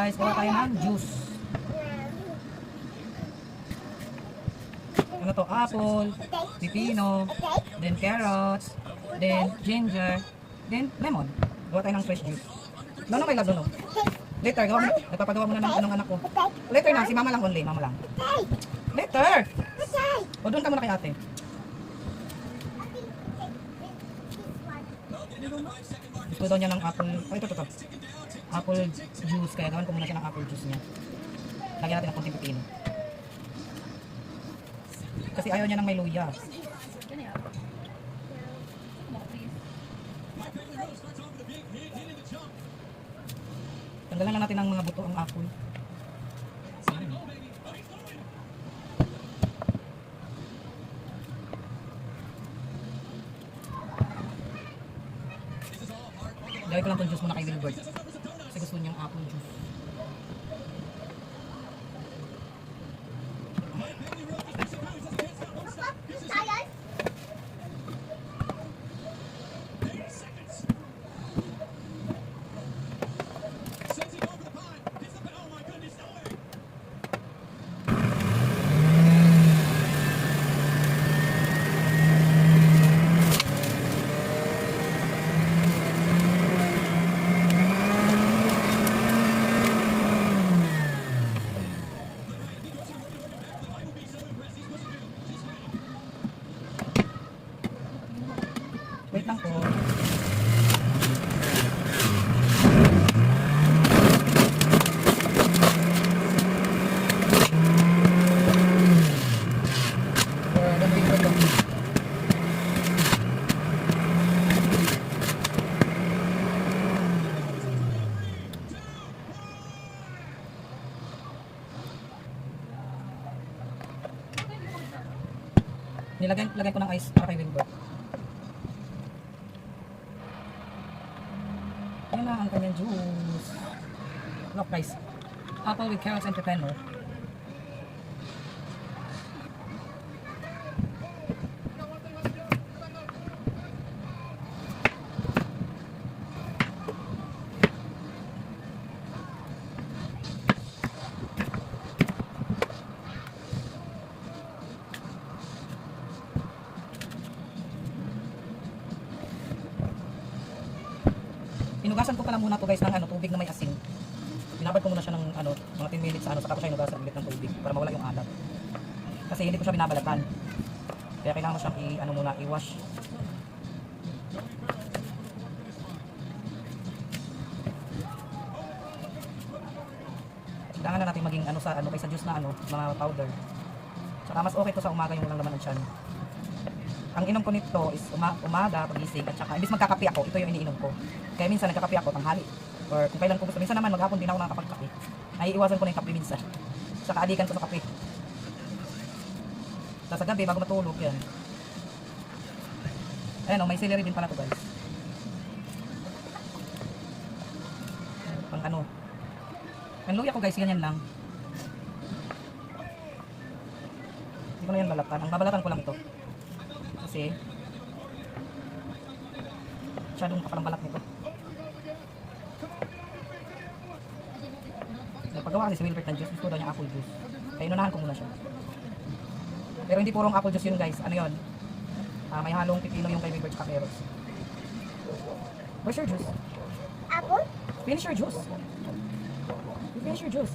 guys, gawa tayo ng juice. Ano to? Apple, pipino, then carrots, then ginger, then lemon. Gawa tayo ng fresh juice. Dono may love, dono. Later, gawa mo. Nagpapagawa muna ng anong anak ko. Later na, si mama lang only, mama lang. Later! O doon ka muna kay ate. Gusto daw niya ng apple. Oh, ito. Apple juice. Kaya gawan ko muna siya ng apple juice niya. Lagyan natin ng konting pipino. Kasi ayaw niya ng may luya. Tanggalan lang natin ng mga buto ang apple. Gawin ko lang itong juice muna kay Wilbert. Kasi gusto niyang apple juice. Wait lang po. Nilagay ko ng ice para kay Wilbert. Yan na ang kanyang juice. Look guys. Apple with carrots and pepino. Hinugasan ko pala muna to guys ng tubig na may asin. Binabad ko muna siya ng mga 10 minutes saka ko siya hinugasan ulit ng tubig para mawala yung alat. Kasi hindi ko siya binabalatan. Kaya kailangan mo siyang i-wash. Kailangan na natin maging kaysa juice na mga powder. Saka mas okay to sa umaga yung walang laman ng tiyan. Ang inom ko nito is umaga, pagising, at saka imbis magkakape ako, ito yung iniinom ko. Kaya minsan nagkakape ako tanghali. Or kung kailan ko gusto. Minsan naman maghapon din ako nakakapagkape. Naiiwasan ko na yung kape minsan. Saka adikan ko sa kape. Tapos sa gabi, bago matulog, yan. Ayan may celery din pala to guys. Pang ang luya ko guys, ganyan lang. Hindi ko na yan balatan. Ang babalatan ko lang ito. Kasi masyadong kapalang balat nito. Paggawa kasi si Wilbert ng juice, gusto daw niya apple juice. Kaya inunahan ko muna siya. Pero hindi purong apple juice yun guys. Ano yun? May halong pipino yung kay Wilbert sa carrots. Where's your juice? Apple? Finish your juice. Finish your juice.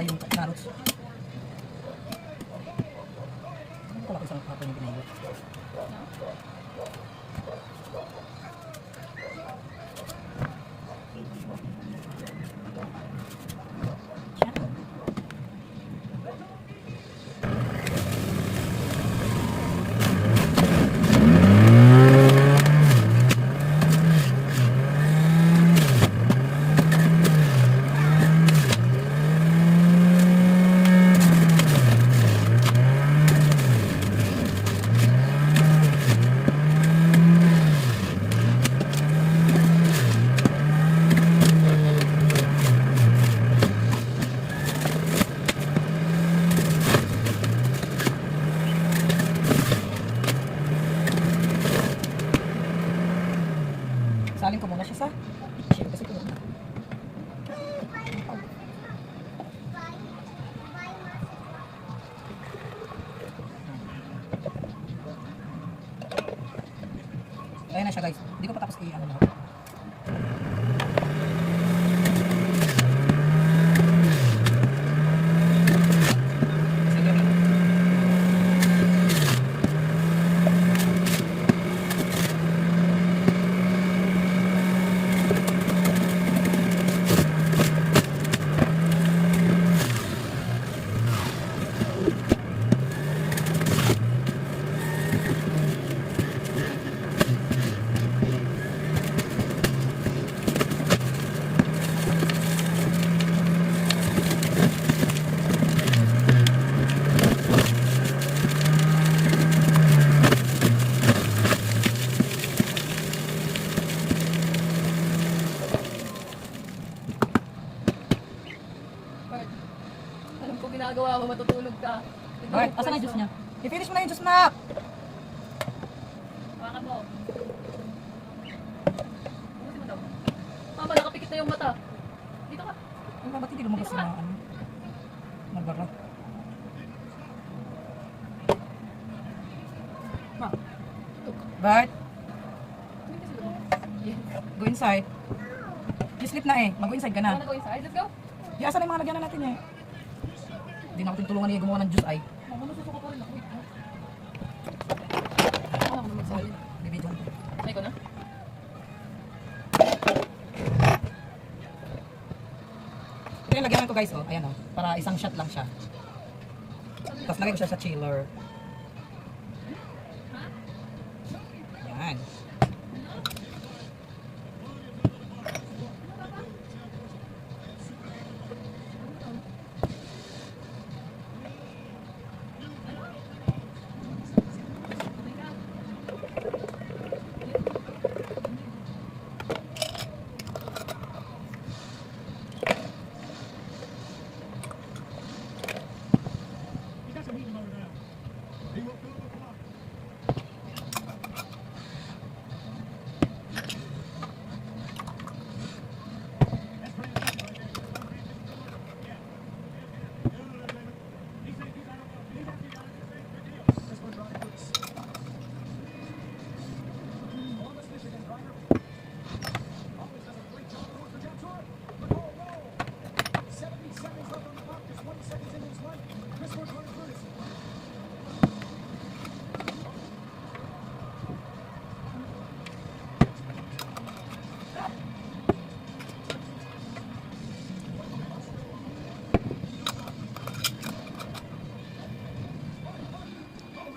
Yung carrots. Isalin ko muna siya sa chip kasi kung ayan na siya guys. Hindi ko pa tapos i-ano na. Alam ko ginagawa mo, matutulog ka. Bakit? Asan na yung juice niya? I-finish mo na yung juice, Mac! Hawakan mo. Bukasin mo daw. Mama, nakapikit na yung mata. Dito ka. Ano ba't hindi lumabas na ano? Nagbara. Ma. Bart, Tumingin ka sa loob. Yes. go inside. You sleep na eh. Mag-go inside ka na. Wanna go inside? Let's go. Di asan na yung mga lagyan na natin eh. Hindi na ako tinutulungan niya gumawa ng juice ay. Mama, nasusuka pa rin ako. Alam ko na magsabi. Bibidyo. Ay ko na? Ito yung lagyan ko guys oh. Ayan oh. Para isang shot lang siya. Tapos lagay ko siya sa chiller. Yan.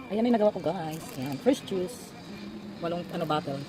Ayan na yung nagawa ko guys. Ayan. First juice. Walong bottle.